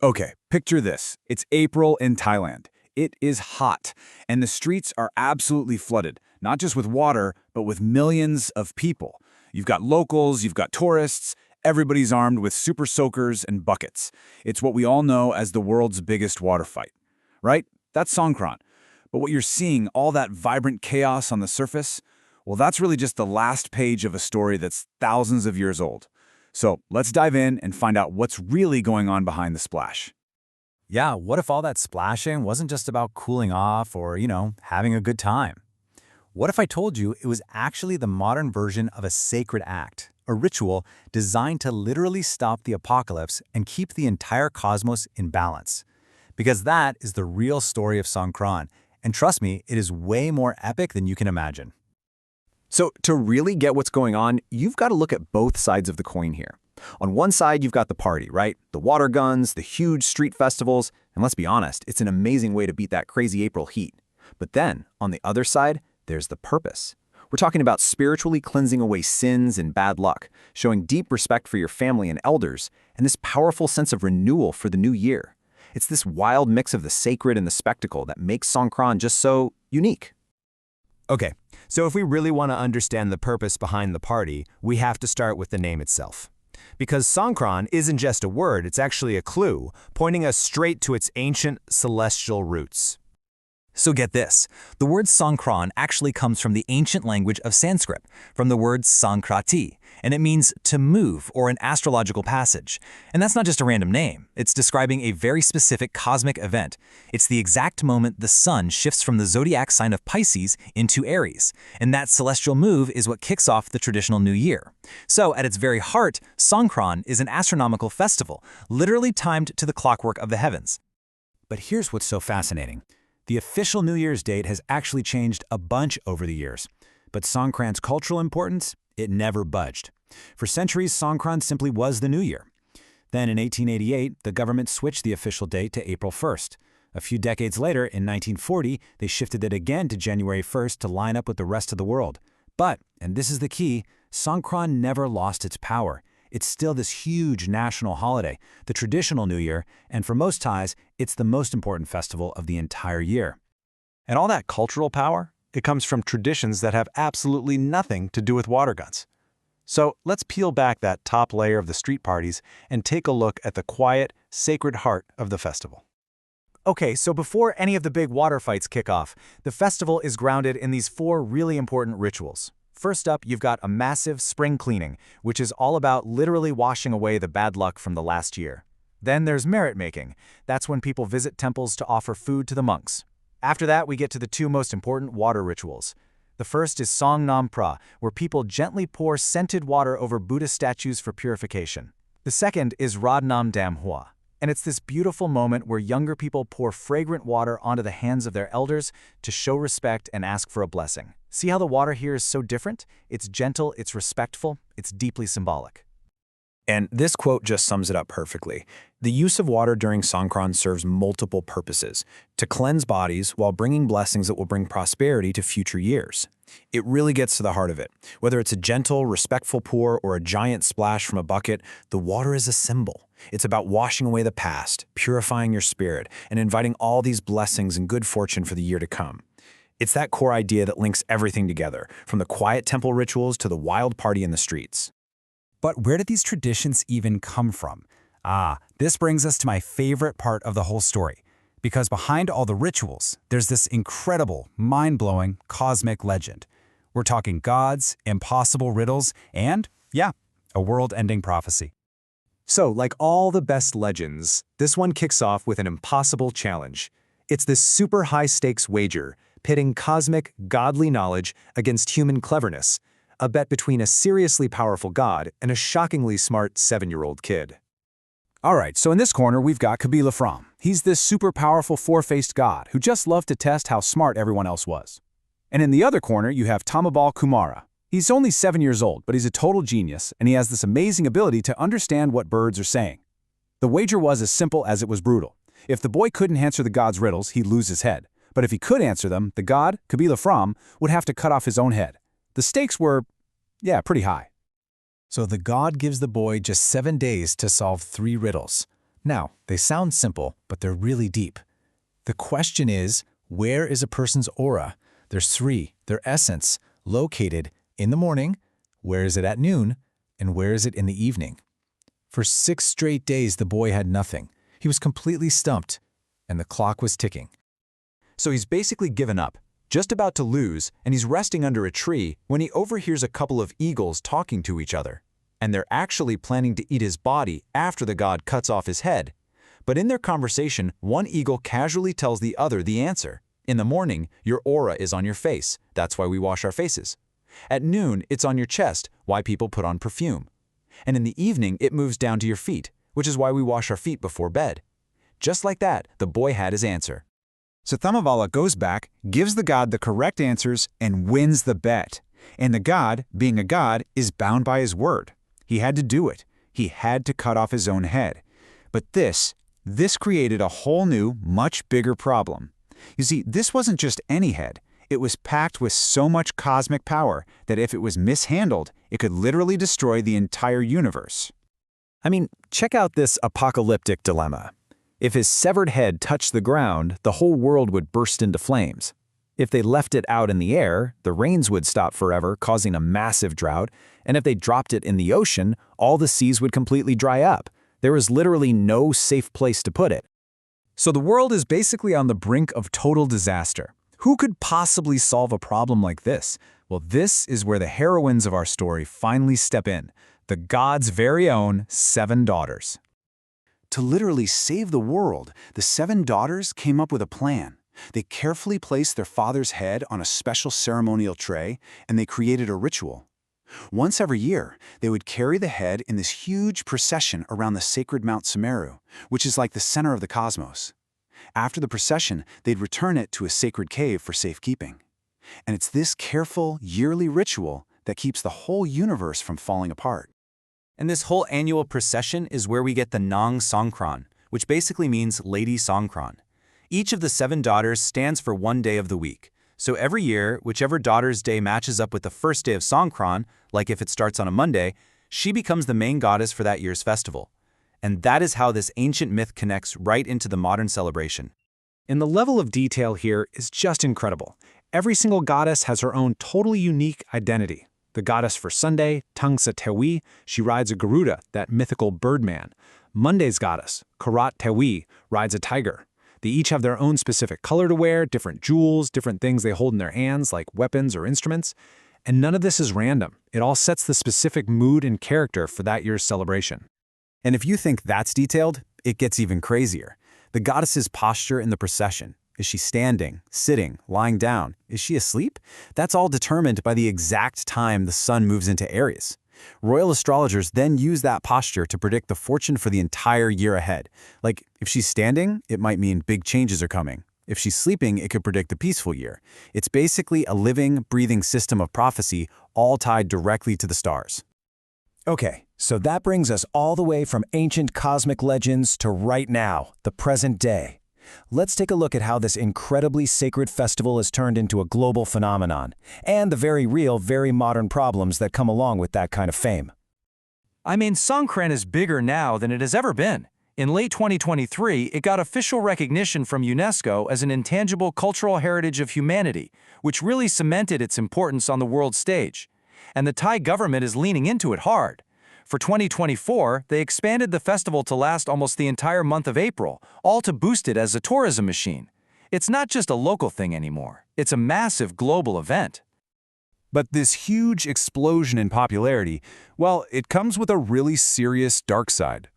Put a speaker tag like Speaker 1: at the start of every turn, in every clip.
Speaker 1: Okay, picture this. It's April in Thailand. It is hot, and the streets are absolutely flooded, not just with water, but with millions of people. You've got locals, you've got tourists, everybody's armed with super soakers and buckets. It's what we all know as the world's biggest water fight, right? That's Songkran. But what you're seeing, all that vibrant chaos on the surface, well, that's really just the last page of a story that's thousands of years old. So let's dive in and find out what's really going on behind the splash.
Speaker 2: Yeah, what if all that splashing wasn't just about cooling off or, having a good time? What if I told you it was actually the modern version of a sacred act, a ritual designed to literally stop the apocalypse and keep the entire cosmos in balance? Because that is the real story of Songkran, and trust me, it is way more epic than you can imagine.
Speaker 3: So to really get what's going on, you've got to look at both sides of the coin here. On one side, you've got the party, right? The water guns, the huge street festivals, and let's be honest, it's an amazing way to beat that crazy April heat. But then, on the other side, there's the purpose. We're talking about spiritually cleansing away sins and bad luck, showing deep respect for your family and elders, and this powerful sense of renewal for the new year. It's this wild mix of the sacred and the spectacle that makes Songkran just so unique.
Speaker 4: Okay, so if we really want to understand the purpose behind the party, we have to start with the name itself. Because Songkran isn't just a word, it's actually a clue, pointing us straight to its ancient celestial roots.
Speaker 2: So get this, the word Songkran actually comes from the ancient language of Sanskrit, from the word Sankrati, and it means to move or an astrological passage. And that's not just a random name, it's describing a very specific cosmic event. It's the exact moment the sun shifts from the zodiac sign of Pisces into Aries, and that celestial move is what kicks off the traditional new year. So at its very heart, Songkran is an astronomical festival, literally timed to the clockwork of the heavens.
Speaker 1: But here's what's so fascinating. The official New Year's date has actually changed a bunch over the years. But Songkran's cultural importance, it never budged. For centuries, Songkran simply was the New Year. Then in 1888, the government switched the official date to April 1st. A few decades later, in 1940, they shifted it again to January 1st to line up with the rest of the world. But, and this is the key, Songkran never lost its power. It's still this huge national holiday, the traditional New Year, and for most Thais, it's the most important festival of the entire year.
Speaker 5: And all that cultural power, it comes from traditions that have absolutely nothing to do with water guns. So let's peel back that top layer of the street parties and take a look at the quiet, sacred heart of the festival.
Speaker 2: Okay, so before any of the big water fights kick off, the festival is grounded in these 4 really important rituals. First up, you've got a massive spring cleaning, which is all about literally washing away the bad luck from the last year. Then there's merit making. That's when people visit temples to offer food to the monks. After that, we get to the 2 most important water rituals. The first is Song Nam Pra, where people gently pour scented water over Buddha statues for purification. The second is Rad Nam Dam Hua, and it's this beautiful moment where younger people pour fragrant water onto the hands of their elders to show respect and ask for a blessing. See how the water here is so different? It's gentle, it's respectful, it's deeply symbolic.
Speaker 3: And this quote just sums it up perfectly. The use of water during Songkran serves multiple purposes: to cleanse bodies while bringing blessings that will bring prosperity to future years. It really gets to the heart of it. Whether it's a gentle, respectful pour or a giant splash from a bucket, the water is a symbol. It's about washing away the past, purifying your spirit, and inviting all these blessings and good fortune for the year to come. It's that core idea that links everything together, from the quiet temple rituals to the wild party in the streets.
Speaker 2: But where did these traditions even come from? This brings us to my favorite part of the whole story. Because behind all the rituals, there's this incredible, mind-blowing, cosmic legend. We're talking gods, impossible riddles, and, yeah, a world-ending prophecy.
Speaker 4: So, like all the best legends, this one kicks off with an impossible challenge. It's this super high-stakes wager, pitting cosmic, godly knowledge against human cleverness, a bet between a seriously powerful god and a shockingly smart 7-year-old kid.
Speaker 1: Alright, so in this corner we've got Kabila Fram. He's this super powerful 4-faced god who just loved to test how smart everyone else was. And in the other corner you have Tamabal Kumara. He's only 7 years old, but he's a total genius, and he has this amazing ability to understand what birds are saying. The wager was as simple as it was brutal. If the boy couldn't answer the god's riddles, he'd lose his head. But if he could answer them, the god, Kabila Fram, would have to cut off his own head. The stakes were, pretty high.
Speaker 2: So the god gives the boy just 7 days to solve 3 riddles. Now, they sound simple, but they're really deep. The question is, where is a person's aura? There's three, their essence, located in the morning, where is it at noon, and where is it in the evening? For 6 straight days, the boy had nothing. He was completely stumped, and the clock was ticking.
Speaker 1: So he's basically given up, just about to lose, and he's resting under a tree when he overhears a couple of eagles talking to each other. And they're actually planning to eat his body after the god cuts off his head. But in their conversation, one eagle casually tells the other the answer. In the morning, your aura is on your face. That's why we wash our faces. At noon, it's on your chest, why people put on perfume. And in the evening, it moves down to your feet, which is why we wash our feet before bed. Just like that, the boy had his answer.
Speaker 6: So Thamavala goes back, gives the god the correct answers, and wins the bet. And the god, being a god, is bound by his word. He had to do it. He had to cut off his own head. But this created a whole new, much bigger problem. You see, this wasn't just any head. It was packed with so much cosmic power that if it was mishandled, it could literally destroy the entire universe.
Speaker 2: I mean, check out this apocalyptic dilemma. If his severed head touched the ground, the whole world would burst into flames. If they left it out in the air, the rains would stop forever, causing a massive drought, and if they dropped it in the ocean, all the seas would completely dry up. There was literally no safe place to put it.
Speaker 6: So the world is basically on the brink of total disaster. Who could possibly solve a problem like this? Well, this is where the heroines of our story finally step in, the god's very own 7 daughters.
Speaker 1: To literally save the world, the 7 daughters came up with a plan. They carefully placed their father's head on a special ceremonial tray, and they created a ritual. Once every year, they would carry the head in this huge procession around the sacred Mount Sumeru, which is like the center of the cosmos. After the procession, they'd return it to a sacred cave for safekeeping. And it's this careful, yearly ritual that keeps the whole universe from falling apart. And this whole annual procession is where we get the Nong Songkran, which basically means Lady Songkran. Each of the 7 daughters stands for one day of the week. So every year, whichever daughter's day matches up with the first day of Songkran, like if it starts on a Monday, she becomes the main goddess for that year's festival. And that is how this ancient myth connects right into the modern celebration.
Speaker 2: And the level of detail here is just incredible. Every single goddess has her own totally unique identity. The goddess for Sunday, Tangsa Tewi, she rides a Garuda, that mythical birdman. Monday's goddess, Karat Tewi, rides a tiger. They each have their own specific color to wear, different jewels, different things they hold in their hands like weapons or instruments. And none of this is random. It all sets the specific mood and character for that year's celebration.
Speaker 1: And if you think that's detailed, it gets even crazier. The goddess's posture in the procession. Is she standing, sitting, lying down? Is she asleep? That's all determined by the exact time the sun moves into Aries. Royal astrologers then use that posture to predict the fortune for the entire year ahead. Like, if she's standing, it might mean big changes are coming. If she's sleeping, it could predict a peaceful year. It's basically a living, breathing system of prophecy, all tied directly to the stars.
Speaker 2: Okay, so that brings us all the way from ancient cosmic legends to right now, the present day. Let's take a look at how this incredibly sacred festival has turned into a global phenomenon, and the very real, very modern problems that come along with that kind of fame.
Speaker 5: I mean, Songkran is bigger now than it has ever been. In late 2023, it got official recognition from UNESCO as an intangible cultural heritage of humanity, which really cemented its importance on the world stage. And the Thai government is leaning into it hard. For 2024, they expanded the festival to last almost the entire month of April, all to boost it as a tourism machine. It's not just a local thing anymore. It's a massive global event.
Speaker 6: But this huge explosion in popularity, well, it comes with a really serious dark side.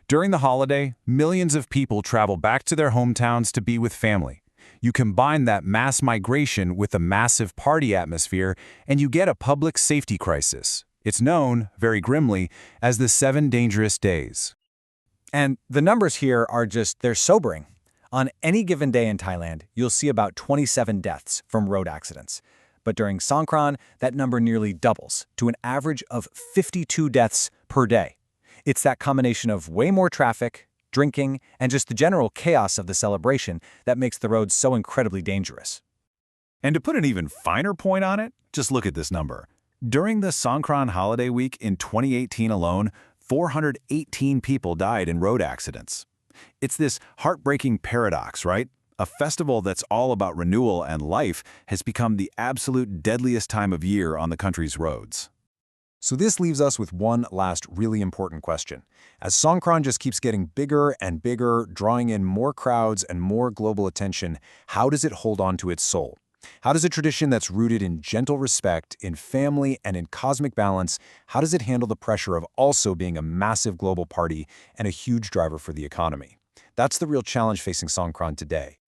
Speaker 6: During the holiday, millions of people travel back to their hometowns to be with family. You combine that mass migration with a massive party atmosphere, and you get a public safety crisis. It's known, very grimly, as the 7 dangerous days.
Speaker 2: And the numbers here are they're sobering. On any given day in Thailand, you'll see about 27 deaths from road accidents. But during Songkran, that number nearly doubles to an average of 52 deaths per day. It's that combination of way more traffic, drinking, and just the general chaos of the celebration that makes the roads so incredibly dangerous.
Speaker 6: And to put an even finer point on it, just look at this number. During the Songkran holiday week in 2018 alone, 418 people died in road accidents.
Speaker 5: It's this heartbreaking paradox, right? A festival that's all about renewal and life has become the absolute deadliest time of year on the country's roads.
Speaker 2: So this leaves us with one last really important question. As Songkran just keeps getting bigger and bigger, drawing in more crowds and more global attention, how does it hold on to its soul? How does a tradition that's rooted in gentle respect, in family, and in cosmic balance, how does it handle the pressure of also being a massive global party and a huge driver for the economy? That's the real challenge facing Songkran today.